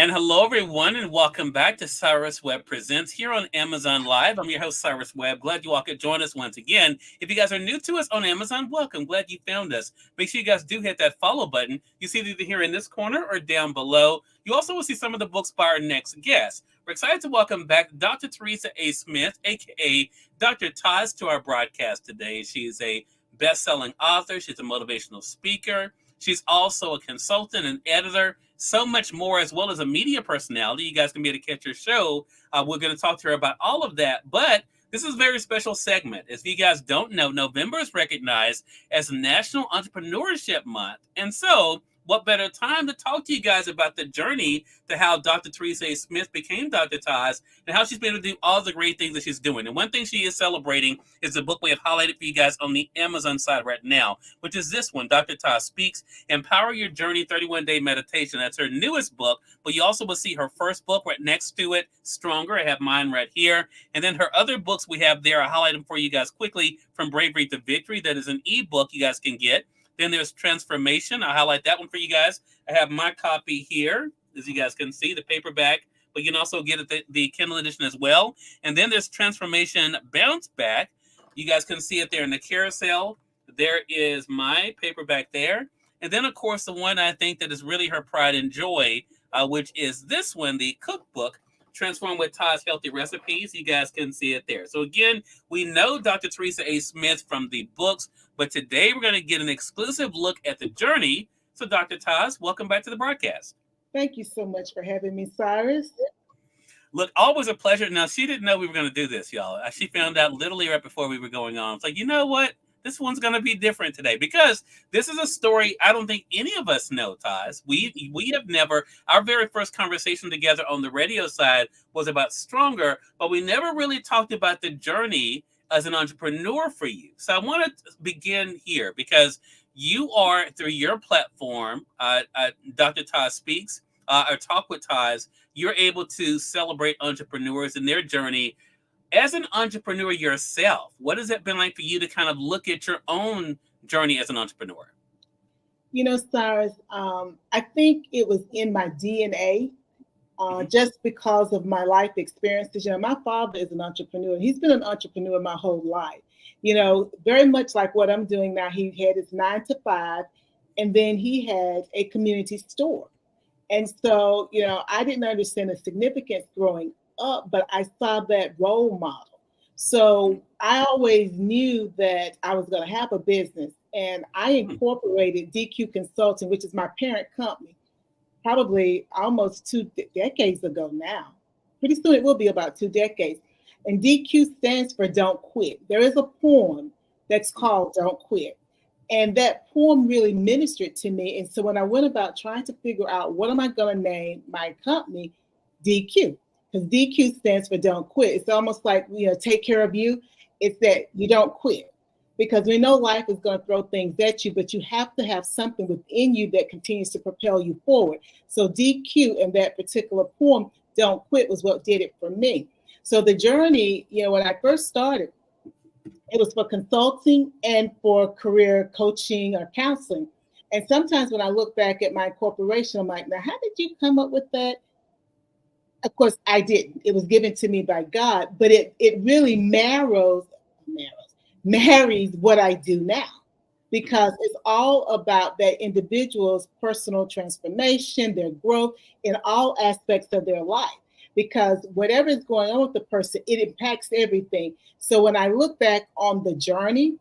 And hello, everyone, and welcome back to Cyrus Webb Presents here on Amazon Live. I'm your host, Cyrus Webb. Glad you all could join us once again. If you guys are new to us on Amazon, welcome. Glad you found us. Make sure you guys do hit that follow button. You see it either here in this corner or down below. You also will see some of the books by our next guest. We're excited to welcome back Dr. Teresa A. Smith, aka Dr. Taz, to our broadcast today. She's a best-selling author. She's a motivational speaker. She's also a consultant and editor, so much more, as well as a media personality. You guys can be able to catch her show. We're going to talk to her about all of that. But this is a very special segment. As you guys don't know, November is recognized as National Entrepreneurship Month. And so, what better time to talk to you guys about the journey to how Dr. Teresa A. Smith became Dr. Taz and how she's been able to do all the great things that she's doing. And one thing she is celebrating is the book we have highlighted for you guys on the Amazon side right now, which is this one, Dr. Taz Speaks, Empower Your Journey 31-Day Meditation. That's her newest book, but you also will see her first book right next to it, Stronger. I have mine right here. And then her other books we have there, I'll highlight them for you guys quickly, From Bravery to Victory. That is an ebook you guys can get. Then there's Transformation. I'll highlight that one for you guys. I have my copy here, as you guys can see, the paperback, but you can also get it the Kindle edition as well. And then there's Transformation Bounce Back. You guys can see it there in the carousel. There is my paperback there. And then, of course, the one I think that is really her pride and joy, which is this one, the cookbook, Transform with Taz Healthy Recipes. You guys can see it there. So again, we know Dr. Teresa A. Smith from the books, but today we're going to get an exclusive look at the journey. So Dr. Taz, welcome back to the broadcast. Thank you so much for having me, Cyrus. Look, always a pleasure. Now, she didn't know we were going to do this, y'all. She found out literally right before we were going on. It's like, you know what? This one's going to be different today because this is a story I don't think any of us know, Taz. We have never, our very first conversation together on the radio side was about Stronger, but we never really talked about the journey as an entrepreneur for you. So I want to begin here because you are, through your platform, Dr. Taz Speaks, or Talk with Taz, you're able to celebrate entrepreneurs and their journey. As an entrepreneur yourself, what has it been like for you to kind of look at your own journey as an entrepreneur? You know, Cyrus, I think it was in my DNA just because of my life experiences. You know, my father is an entrepreneur. He's been an entrepreneur my whole life. You know, very much like what I'm doing now. He had his 9 to 5, and then he had a community store. And so, you know, I didn't understand the significance growing up, but I saw that role model. So I always knew that I was going to have a business, and I incorporated DQ Consulting, which is my parent company, probably almost 2 decades ago now. Pretty soon it will be about 2 decades. And DQ stands for Don't Quit. There is a poem that's called Don't Quit. And that poem really ministered to me. And so when I went about trying to figure out what am I going to name my company, DQ. Because DQ stands for Don't Quit. It's almost like, you know, take care of you. It's that you don't quit. Because we know life is going to throw things at you, but you have to have something within you that continues to propel you forward. So DQ and that particular poem, Don't Quit, was what did it for me. So the journey, you know, when I first started, it was for consulting and for career coaching or counseling. And sometimes when I look back at my corporation, I'm like, now, how did you come up with that? Of course, I didn't. It was given to me by God, but it really marries what I do now, because it's all about that individual's personal transformation, their growth in all aspects of their life. Because whatever is going on with the person, it impacts everything. So when I look back on the journey,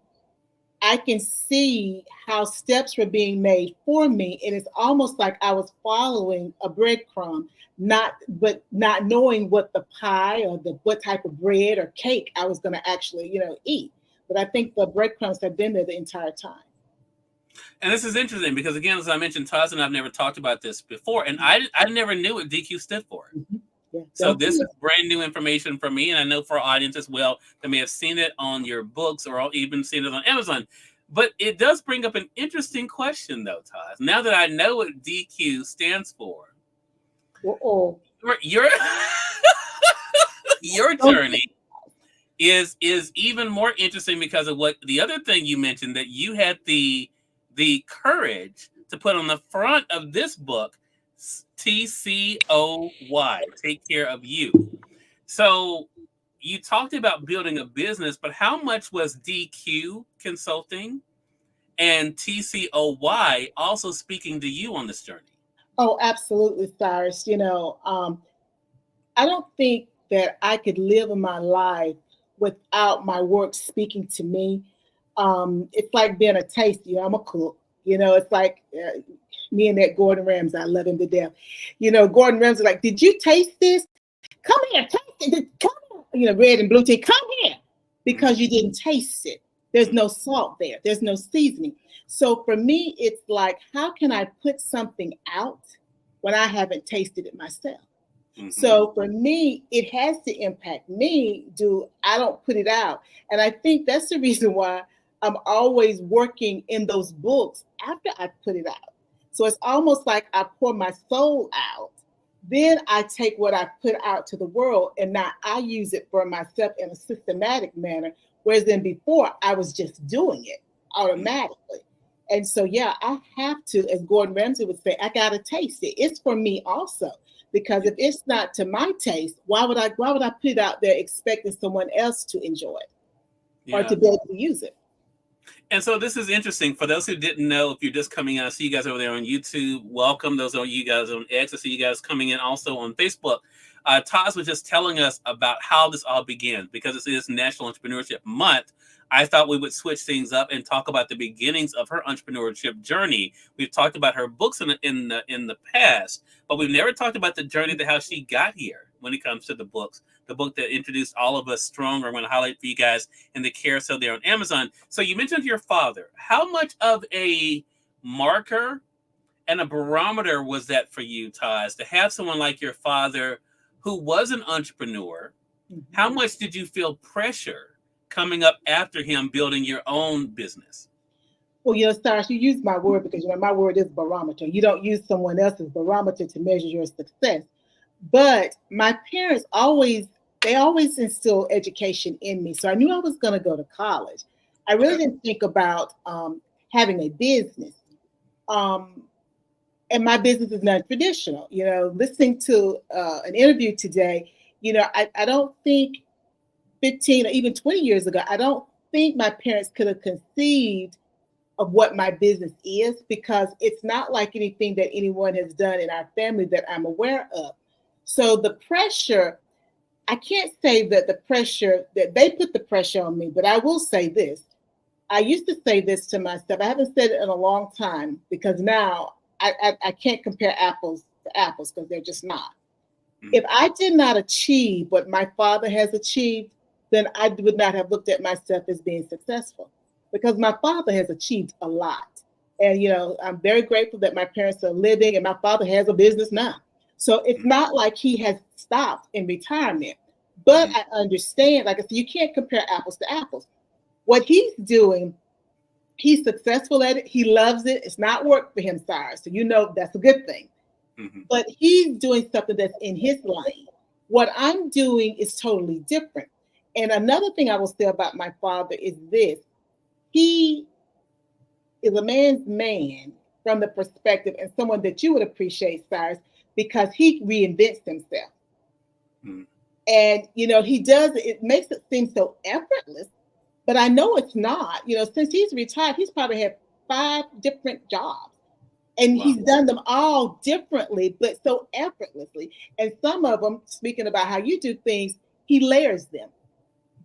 I can see how steps were being made for me. And it's almost like I was following a breadcrumb, not knowing what the pie or what type of bread or cake I was going to actually, you know, eat. But I think the breadcrumbs have been there the entire time. And this is interesting because, again, as I mentioned, Taz and I've never talked about this before, and I never knew what DQ stood for. Mm-hmm. Yeah, so this is brand new information for me, and I know for our audience as well that may have seen it on your books or even seen it on Amazon. But it does bring up an interesting question, though, Taz. Now that I know what DQ stands for, your journey is even more interesting because of what the other thing you mentioned, that you had the courage to put on the front of this book TCOY, take care of you. So you talked about building a business, but how much was DQ Consulting and TCOY also speaking to you on this journey? Oh, absolutely, Cyrus. I don't think that I could live in my life without my work speaking to me. It's like being a taster. I'm a cook. It's like me and that Gordon Ramsay. I love him to death. Gordon Ramsay, like, did you taste this? Come here, taste it. Come here. Red and blue tea. Come here, because you didn't taste it. There's no salt there. There's no seasoning. So for me, it's like, how can I put something out when I haven't tasted it myself? Mm-hmm. So for me, it has to impact me. I don't put it out. And I think that's the reason why I'm always working in those books after I put it out. So it's almost like I pour my soul out. Then I take what I put out to the world, and now I use it for myself in a systematic manner. Whereas then before, I was just doing it automatically. And so, yeah, I have to, as Gordon Ramsay would say, I got to taste it. It's for me also. Because if it's not to my taste, why would I put it out there expecting someone else to enjoy it or to be able to use it? And so this is interesting. For those who didn't know, if you're just coming in, I see you guys over there on YouTube. Welcome. Those are you guys on X. I see you guys coming in also on Facebook. Taz was just telling us about how this all began. Because this is National Entrepreneurship Month, I thought we would switch things up and talk about the beginnings of her entrepreneurship journey. We've talked about her books in the past, but we've never talked about the journey to how she got here when it comes to the books. The book that introduced all of us stronger. I'm going to highlight for you guys in the carousel there on Amazon. So you mentioned your father. How much of a marker and a barometer was that for you, Taz, to have someone like your father who was an entrepreneur? Mm-hmm. How much did you feel pressure coming up after him building your own business? Well, Cyrus, you use my word because my word is barometer. You don't use someone else's barometer to measure your success. But my parents always instilled education in me. So I knew I was going to go to college. I really didn't think about having a business. And my business is not traditional. Listening to an interview today, I don't think 15 or even 20 years ago, I don't think my parents could have conceived of what my business is, because it's not like anything that anyone has done in our family that I'm aware of. So the pressure, I can't say that the pressure, that they put the pressure on me, but I will say this. I used to say this to myself. I haven't said it in a long time, because now I can't compare apples to apples, because they're just not. Mm-hmm. If I did not achieve what my father has achieved, then I would not have looked at myself as being successful, because my father has achieved a lot. And, I'm very grateful that my parents are living and my father has a business now. So it's not like he has stopped in retirement, but I understand, like I said, you can't compare apples to apples. What he's doing, he's successful at it. He loves it. It's not work for him, Cyrus. So that's a good thing. Mm-hmm. But he's doing something that's in his lane. What I'm doing is totally different. And another thing I will say about my father is this. He is a man's man from the perspective, and someone that you would appreciate, Cyrus, because he reinvents himself. Mm-hmm. And, he does, it makes it seem so effortless, but I know it's not. Since he's retired, he's probably had 5 different jobs. And he's done them all differently, but so effortlessly. And some of them, speaking about how you do things, he layers them.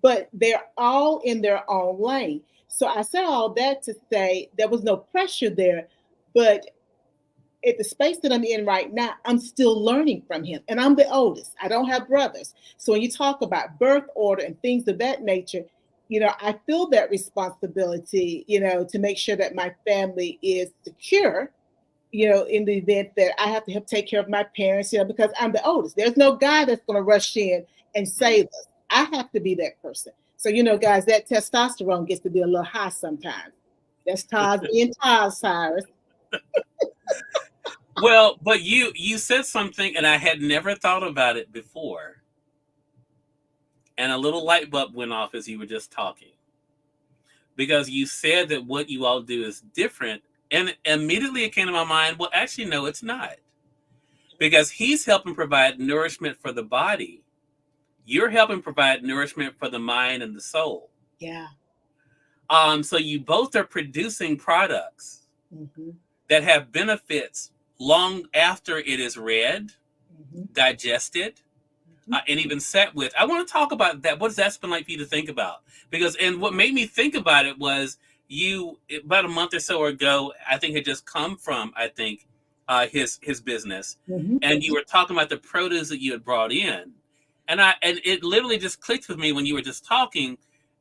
But they're all in their own lane. So I said all that to say there was no pressure there, but at the space that I'm in right now, I'm still learning from him. And I'm the oldest. I don't have brothers. So when you talk about birth order and things of that nature, I feel that responsibility, to make sure that my family is secure, in the event that I have to help take care of my parents, because I'm the oldest. There's no guy that's going to rush in and save us. I have to be that person. So, guys, that testosterone gets to be a little high sometimes. That's Taz being Taz, Cyrus. Well, but you said something, and I had never thought about it before. And a little light bulb went off as you were just talking. Because you said that what you all do is different. And immediately it came to my mind, well, actually, no, it's not. because he's helping provide nourishment for the body. You're helping provide nourishment for the mind and the soul. Yeah. So you both are producing products Mm-hmm. that have benefits long after it is read, digested, and even sat with. I want to talk about that. What has that been like for you to think about? Because, and what made me think about it was you, about a month or so ago, I think had just come from, his business, Mm-hmm. and you were talking about the produce that you had brought in, and it literally just clicked with me when you were just talking.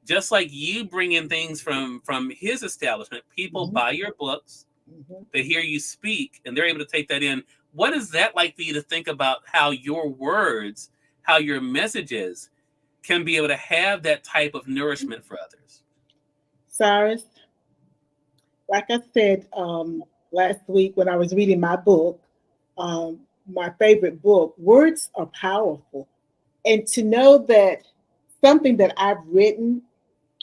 Just like you bring in things from his establishment, people Mm-hmm. buy your books, Mm-hmm. they hear you speak, and they're able to take that in. What is that like for you to think about how your words, how your messages can be able to have that type of nourishment for others? Cyrus, like I said last week when I was reading my book, my favorite book, words are powerful. And to know that something that I've written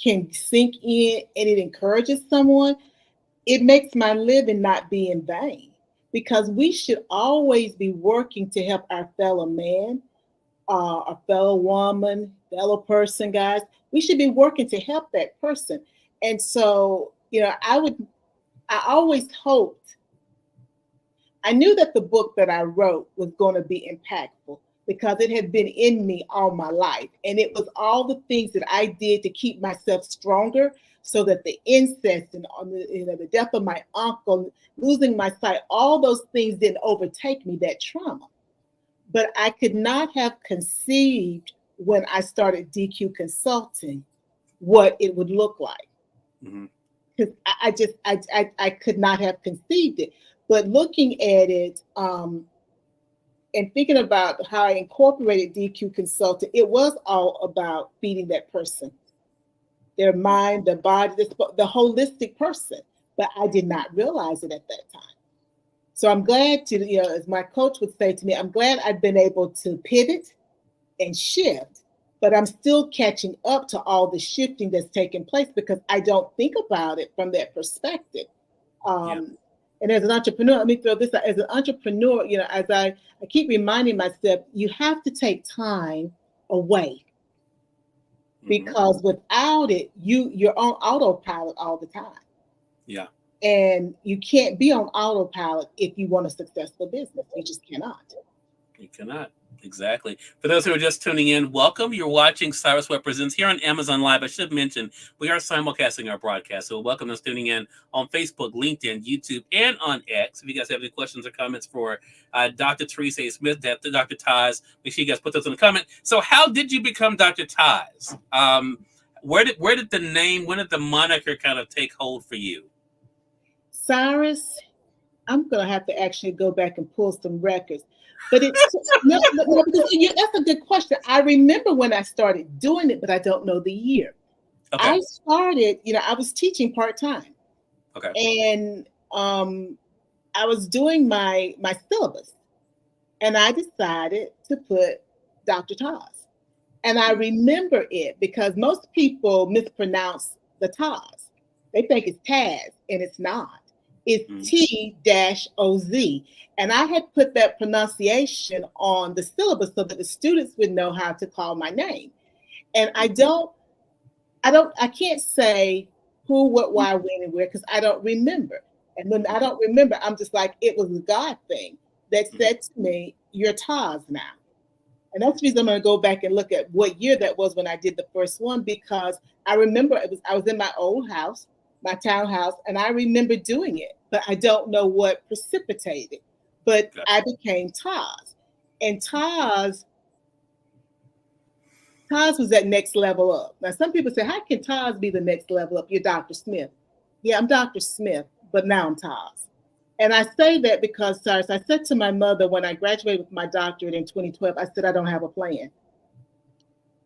can sink in and it encourages someone, it makes my living not be in vain. Because we should always be working to help our fellow man, our fellow woman, fellow person, guys. We should be working to help that person. And so, I always hoped, I knew that the book that I wrote was going to be impactful because it had been in me all my life. And it was all the things that I did to keep myself stronger so that the incest and the death of my uncle, losing my sight, all those things didn't overtake me, that trauma. But I could not have conceived when I started DQ Consulting what it would look like. Mm-hmm. Because I could not have conceived it. But looking at it and thinking about how I incorporated DQ Consulting, it was all about feeding that person, their mind, their body, the holistic person. But I did not realize it at that time. So I'm glad to, as my coach would say to me, I'm glad I've been able to pivot and shift, but I'm still catching up to all the shifting that's taking place because I don't think about it from that perspective. Yeah. And as an entrepreneur, let me throw this out. As an entrepreneur, as I keep reminding myself, you have to take time away because without it, you're on autopilot all the time. Yeah. And you can't be on autopilot if you want a successful business. You just cannot. You cannot. Exactly. For those who are just tuning in, welcome. You're watching Cyrus Webb Presents here on Amazon Live. I should mention, we are simulcasting our broadcast. So welcome those tuning in on Facebook, LinkedIn, YouTube, and on X. If you guys have any questions or comments for Dr. Teresa A. Smith, Dr. Taz, make sure you guys put those in the comment. So how did you become Dr. Taz? Where did the name, when did the moniker kind of take hold for you? Cyrus, I'm going to have to actually go back and pull some records. But it's no, that's a good question. I remember when I started doing it, but I don't know the year. Okay. I started, I was teaching part-time. Okay. And I was doing my syllabus. And I decided to put Dr. Taz. And I remember it because most people mispronounce the Taz. They think it's Taz, and it's not. It's T-O-Z. And I had put that pronunciation on the syllabus so that the students would know how to call my name. And I can't say who, what, why, when, and where, because I don't remember. And when I don't remember, I'm just like, it was a God thing that said to me, you're Taz now. And that's the reason I'm going to go back and look at what year that was when I did the first one, because I remember I was in my old house, my townhouse, and I remember doing it, but I don't know what precipitated. But I became Taz. And Taz was that next level up. Now, some people say, how can Taz be the next level up? You're Dr. Smith. Yeah, I'm Dr. Smith, but now I'm Taz. And I say that because, Cyrus, I said to my mother when I graduated with my doctorate in 2012, I said, I don't have a plan.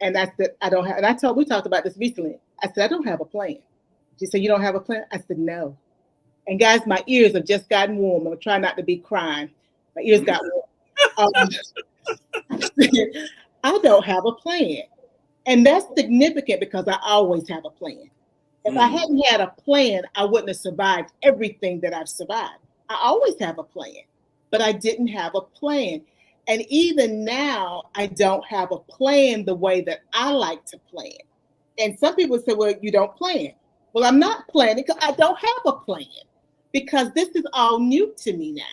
And I said, I don't have, and we talked about this recently. I said, I don't have a plan. She said, you don't have a plan? I said, no. And guys, my ears have just gotten warm. I'm trying not to be crying. My ears got warm. I said, I don't have a plan. And that's significant because I always have a plan. If I hadn't had a plan, I wouldn't have survived everything that I've survived. I always have a plan. but I didn't have a plan. And even now, I don't have a plan the way that I like to plan. And some people say, well, you don't plan. Well, I'm not planning because I don't have a plan because this is all new to me now.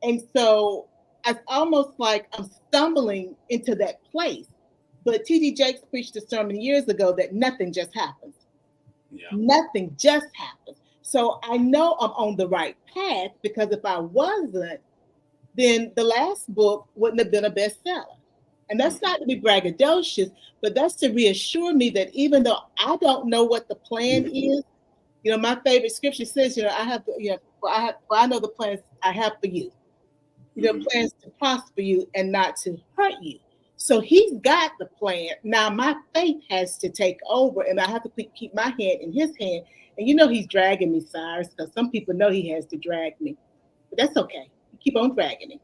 And so it's almost like I'm stumbling into that place. But T.D. Jakes preached a sermon years ago that nothing just happens. Yeah. Nothing just happens. So I know I'm on the right path because if I wasn't, then the last book wouldn't have been a bestseller. And that's not to be braggadocious, but that's to reassure me that even though I don't know what the plan is, my favorite scripture says, I have, for I know the plans I have for you, plans to prosper you and not to hurt you. So he's got the plan. Now my faith has to take over, and I have to keep my hand in his hand. And he's dragging me, Cyrus, because some people know he has to drag me, but that's okay. Keep on dragging me.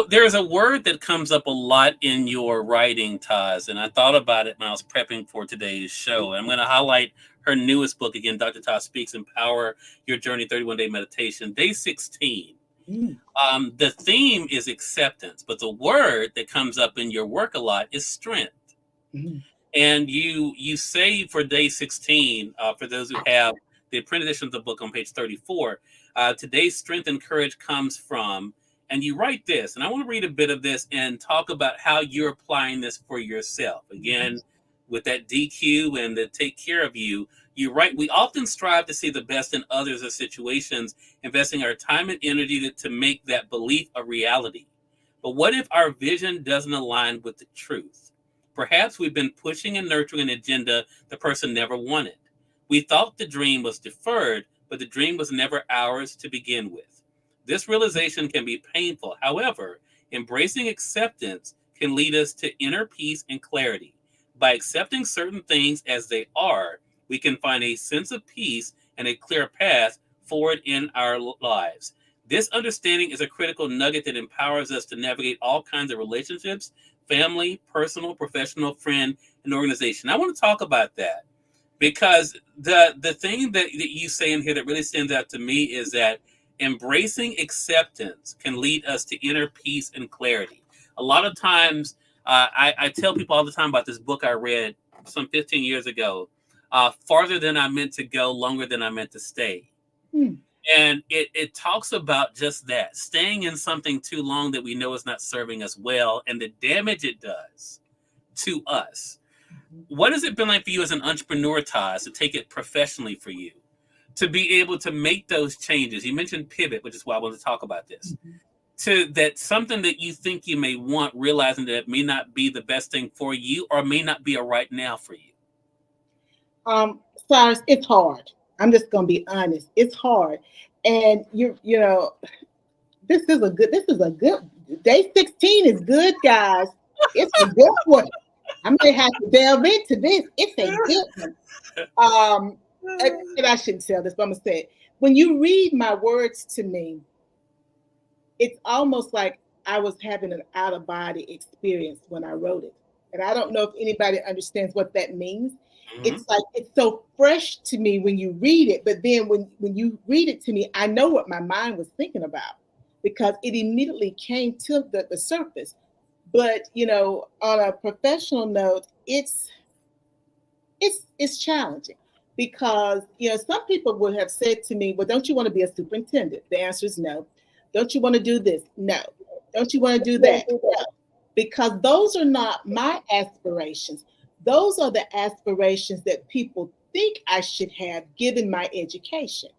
There's a word that comes up a lot in your writing, Taz, and I thought about it when I was prepping for today's show. And I'm going to highlight her newest book again, Dr. Taz Speaks, Empower Your Journey 31-Day Meditation, Day 16. The theme is acceptance, but the word that comes up in your work a lot is strength. And you say for Day 16, for those who have the print edition of the book on page 34, today's strength and courage comes from, and you write this, and I want to read a bit of this and talk about how you're applying this for yourself. Again, with that DQ and the take care of you, you write, we often strive to see the best in others or situations, investing our time and energy to make that belief a reality. But what if our vision doesn't align with the truth? Perhaps we've been pushing and nurturing an agenda the person never wanted. We thought the dream was deferred, but the dream was never ours to begin with. This realization can be painful. However, embracing acceptance can lead us to inner peace and clarity. By accepting certain things as they are, we can find a sense of peace and a clear path forward in our lives. This understanding is a critical nugget that empowers us to navigate all kinds of relationships, family, personal, professional, friend, and organization. I want to talk about that because the thing that you say in here that really stands out to me is that embracing acceptance can lead us to inner peace and clarity. A lot of times, I tell people all the time about this book I read some 15 years ago, Farther Than I Meant to Go, Longer Than I Meant to Stay. And it talks about just that, staying in something too long that we know is not serving us well and the damage it does to us. What has it been like for you as an entrepreneur, Taz, to take it professionally for you, to be able to make those changes? You mentioned pivot, which is why I want to talk about this. To that something that you think you may want, realizing that it may not be the best thing for you or may not be a right now for you. Cyrus, it's hard. I'm just gonna be honest. It's hard. And this is a good day 16 is good, guys. It's a good one. I may have to delve into this. It's a good one. And I shouldn't tell this, but I'm gonna say it. When you read my words to me, it's almost like I was having an out-of-body experience when I wrote it. And I don't know if anybody understands what that means. It's like it's so fresh to me when you read it, but then when you read it to me, I know what my mind was thinking about because it immediately came to the surface. But on a professional note, it's challenging because some people would have said to me, well, don't you want to be a superintendent? The answer is no. Don't you want to do this? No. Don't you want to do that? No. Because those are not my aspirations. Those are the aspirations that people think I should have given my education.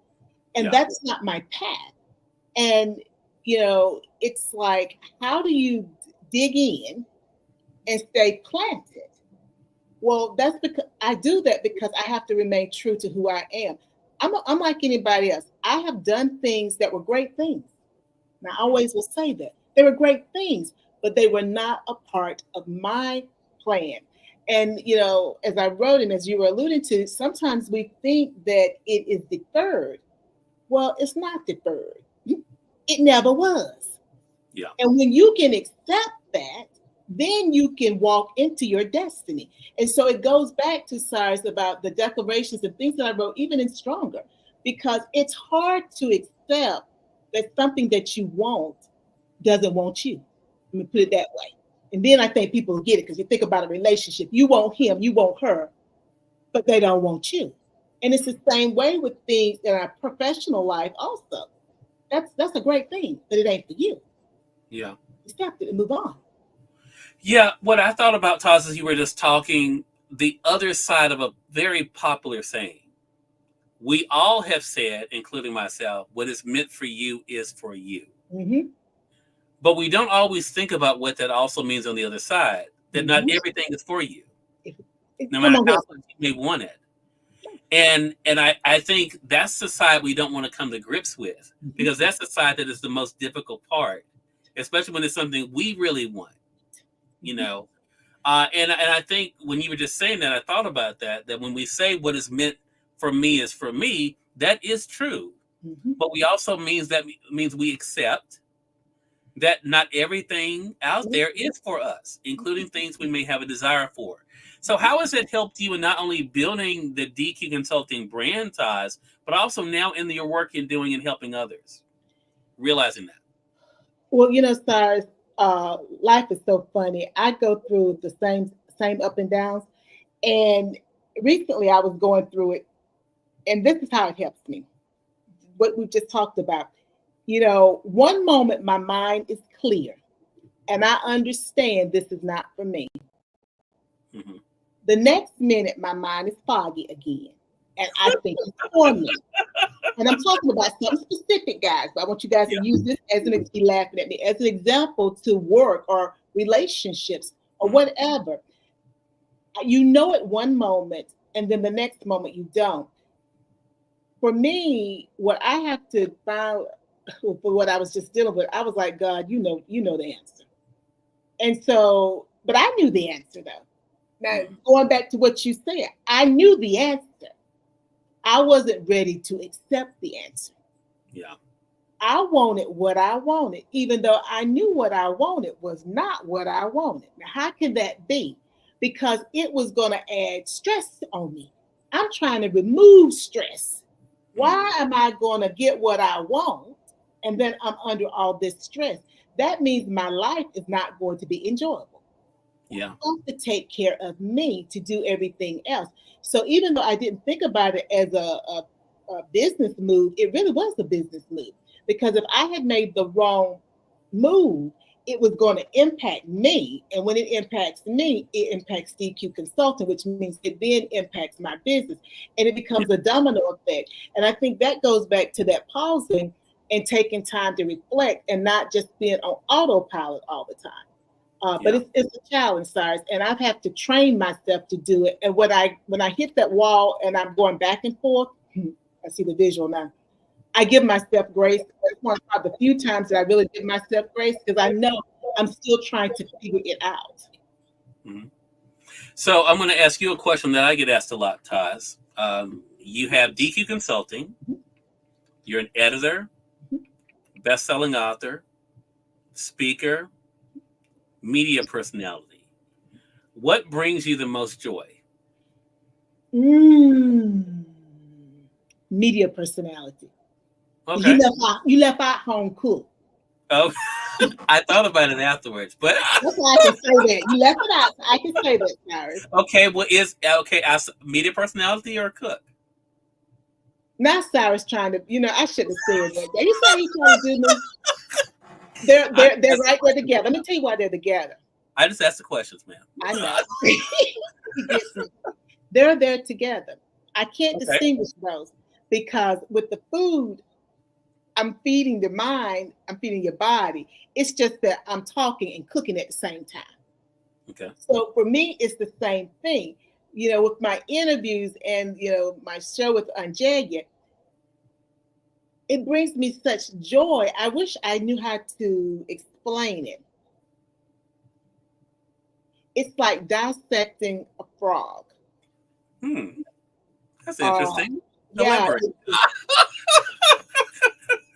And that's not my path. And, it's like, how do you dig in and stay planted? Well, that's because I do that because I have to remain true to who I am. I'm like anybody else. I have done things that were great things. And I always will say that. They were great things, but they were not a part of my plan. And, as I wrote and as you were alluding to, sometimes we think that it is deferred. Well, it's not deferred. It never was. Yeah. And when you can accept that, then you can walk into your destiny. And so it goes back to Cyrus about the declarations and things that I wrote, even in Stronger, because it's hard to accept that something that you want doesn't want you. Let me put it that way. And then I think people get it because you think about a relationship. You want him, you want her, but they don't want you. And it's the same way with things in our professional life also. That's a great thing, but it ain't for you. Yeah. Accept it and move on. Yeah. What I thought about, Taz, is you were just talking the other side of a very popular saying. We all have said, including myself, what is meant for you is for you. Mm-hmm. But we don't always think about what that also means on the other side, that not Mm-hmm. everything is for you, no Come matter on how here. much you may want it. And I think that's the side we don't want to come to grips with, Mm-hmm. because that's the side that is the most difficult part, especially when it's something we really want, you know. And I think when you were just saying that, I thought about that when we say what is meant for me is for me, that is true. Mm-hmm. But we also means we accept that not everything out there is for us, including things we may have a desire for. So how has it helped you in not only building the DQ Consulting brand, ties, but also now in your work you're doing and helping others, realizing that? Well, Cyrus, life is so funny. I go through the same up and downs. And recently I was going through it, and this is how it helps me. What we just talked about. One moment my mind is clear and I understand this is not for me. Mm-hmm. The next minute my mind is foggy again. And I think it's for me. And I'm talking about something specific, guys. But I want you guys to use this as be laughing at me as an example to work or relationships or whatever. At one moment, and then the next moment you don't. For me, what I have to find for what I was just dealing with, I was like, God, you know the answer. And so, but I knew the answer though. Now, going back to what you said, I knew the answer. I wasn't ready to accept the answer. Yeah. I wanted what I wanted, even though I knew what I wanted was not what I wanted. Now, how can that be? Because it was going to add stress on me. I'm trying to remove stress. Why am I going to get what I want and then I'm under all this stress? That means my life is not going to be enjoyable. Yeah. I have to take care of me to do everything else. So even though I didn't think about it as a business move, it really was a business move. Because if I had made the wrong move, it was going to impact me. And when it impacts me, it impacts DQ Consulting, which means it then impacts my business. And it becomes a domino effect. And I think that goes back to that pausing and taking time to reflect and not just being on autopilot all the time. But it's a challenge, Cyrus, and I've had to train myself to do it. And when I hit that wall and I'm going back and forth, I see the visual now. I give myself grace. That's one of the few times that I really give myself grace because I know I'm still trying to figure it out. Mm-hmm. So I'm going to ask you a question that I get asked a lot, Taz. You have DQ Consulting. You're an editor, best-selling author, speaker, media personality. What brings you the most joy? Media personality. Okay. You left out home cook. Oh, I thought about it afterwards, but that's why I can say that. You left it out. So I can say that, Cyrus. Okay, as media personality or cook? Now Cyrus trying to, I shouldn't have said that. You say he's trying to do me. They're right there together. Let me tell you why they're together. I just asked the questions, man. I know. They're there together. I can't distinguish those because with the food, I'm feeding the mind, I'm feeding your body. It's just that I'm talking and cooking at the same time. Okay. So for me, it's the same thing. With my interviews and, my show with Angelia, it brings me such joy. I wish I knew how to explain it. It's like dissecting a frog. That's interesting. Yeah,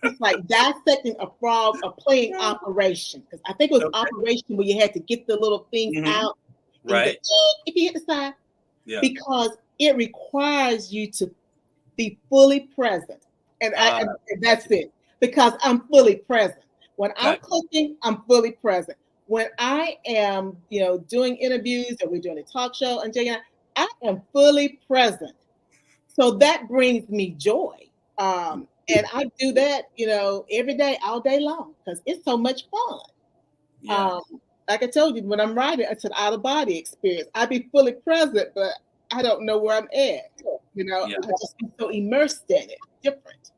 it's like dissecting a frog or playing Operation. Because I think it was Operation where you had to get the little things out. Right. If you hit the side. Yeah. Because it requires you to be fully present. And that's it. because I'm fully present. When I'm Got cooking, I'm fully present. When I am, doing interviews or we're doing a talk show, and I am fully present. So that brings me joy. And I do that, every day, all day long, because it's so much fun. yeah. Like I told you, when I'm writing, it's an out of body experience. I be fully present, but I don't know where I'm at. Yeah. I just be so immersed in it. Different.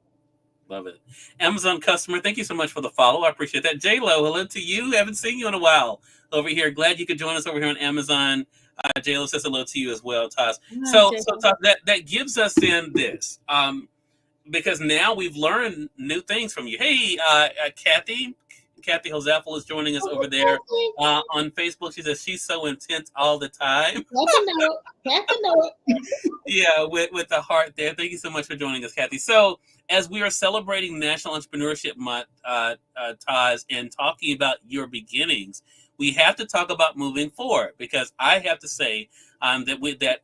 Love it. Amazon customer, thank you so much for the follow. I appreciate that. J-Lo, hello to you. Haven't seen you in a while over here. Glad you could join us over here on Amazon. J-Lo says hello to you as well, Taz. Hi, So Jason. Taz, that gives us in this. Because now we've learned new things from you. Hey, Kathy Josefel is joining us over there on Facebook. She says she's so intense all the time. Got to know it. Got to know it. Yeah, with the heart there. Thank you so much for joining us, Kathy. So, as we are celebrating National Entrepreneurship Month, Taz, and talking about your beginnings, we have to talk about moving forward because I have to say that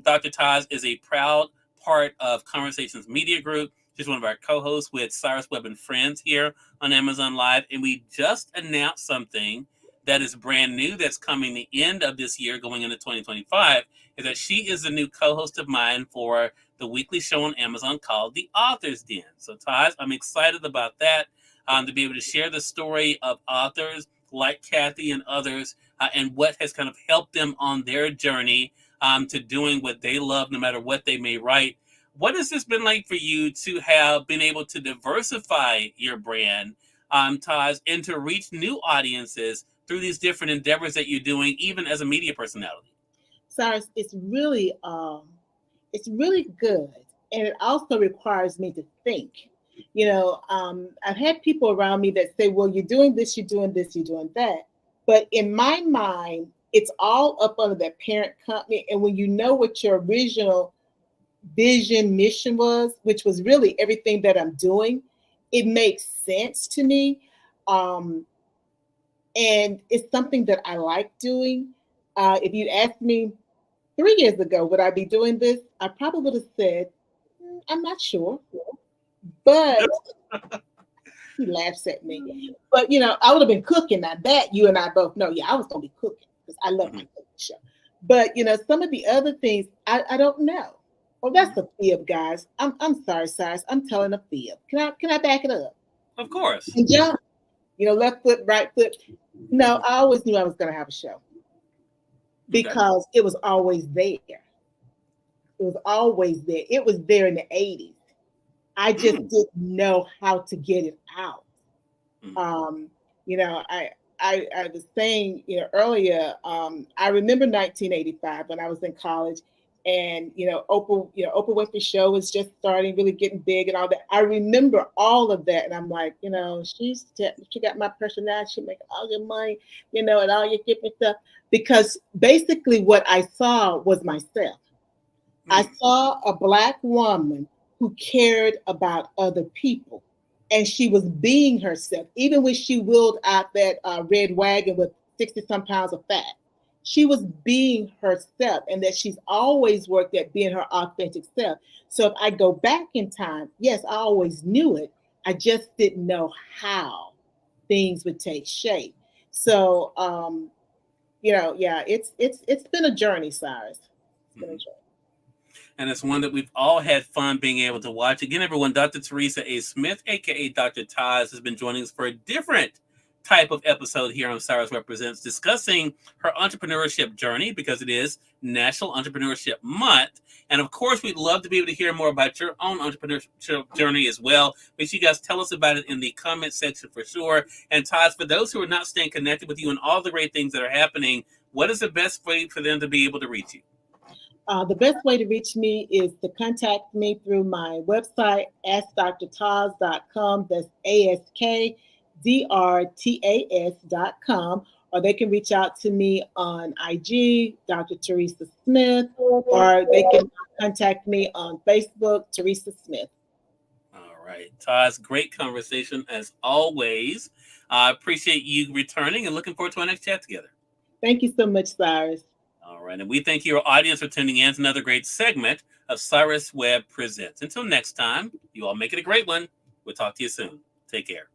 Dr. Taz is a proud part of Conversations Media Group. She's one of our co-hosts with Cyrus Webb and Friends here on Amazon Live, and we just announced something that is brand new that's coming the end of this year, going into 2025 is that she is a new co-host of mine for the weekly show on Amazon called The Author's Den. So, Taj, I'm excited about that, to be able to share the story of authors like Kathy and others, and what has kind of helped them on their journey to doing what they love, no matter what they may write. What has this been like for you to have been able to diversify your brand, Taj, and to reach new audiences through these different endeavors that you're doing, even as a media personality? Cyrus, it's really good, and it also requires me to think. I've had people around me that say, "Well, you're doing this, you're doing this, you're doing that," but in my mind, it's all up under that parent company. And when you know what your original vision, mission was, which was really everything that I'm doing, it makes sense to me. Um, and it's something that I like doing. If you'd asked me 3 years ago, would I be doing this? I probably would have said, I'm not sure. But he laughs at me. But I would have been cooking. Now that you and I both know, yeah, I was gonna be cooking because I love my cooking show. But some of the other things I don't know. Oh, that's a fib, guys. I'm sorry, Cyrus. I'm telling a fib. Can I back it up? Of course. And jump, left foot, right foot. No, I always knew I was gonna have a show because it was always there. It was always there. It was there in the 80s. I just didn't know how to get it out. I was saying, earlier, I remember 1985 when I was in college, and Oprah Winfrey show was just starting, really getting big and all that. I remember all of that, and I'm like, she got my personality, she making all your money, and all your different stuff, because basically what I saw was myself. I saw a Black woman who cared about other people. And she was being herself. Even when she wheeled out that red wagon with 60 some pounds of fat, she was being herself, and that she's always worked at being her authentic self. So if I go back in time, yes, I always knew it. I just didn't know how things would take shape. So, yeah, it's been a journey, Cyrus. It's been a journey. And it's one that we've all had fun being able to watch. Again, everyone, Dr. Teresa A. Smith, aka Dr. Taz, has been joining us for a different type of episode here on Cyrus Represents, discussing her entrepreneurship journey because it is National Entrepreneurship Month. And of course, we'd love to be able to hear more about your own entrepreneurship journey as well. Make sure you guys tell us about it in the comment section for sure. And Taz, for those who are not staying connected with you and all the great things that are happening, what is the best way for them to be able to reach you? The best way to reach me is to contact me through my website, AskDrTaz.com. That's AskDrTas.com. Or they can reach out to me on IG, Dr. Teresa Smith, or they can contact me on Facebook, Teresa Smith. All right. Taz, great conversation as always. I appreciate you returning and looking forward to our next chat together. Thank you so much, Cyrus. All right. And we thank your audience for tuning in to another great segment of Cyrus Webb Presents. Until next time, you all make it a great one. We'll talk to you soon. Take care.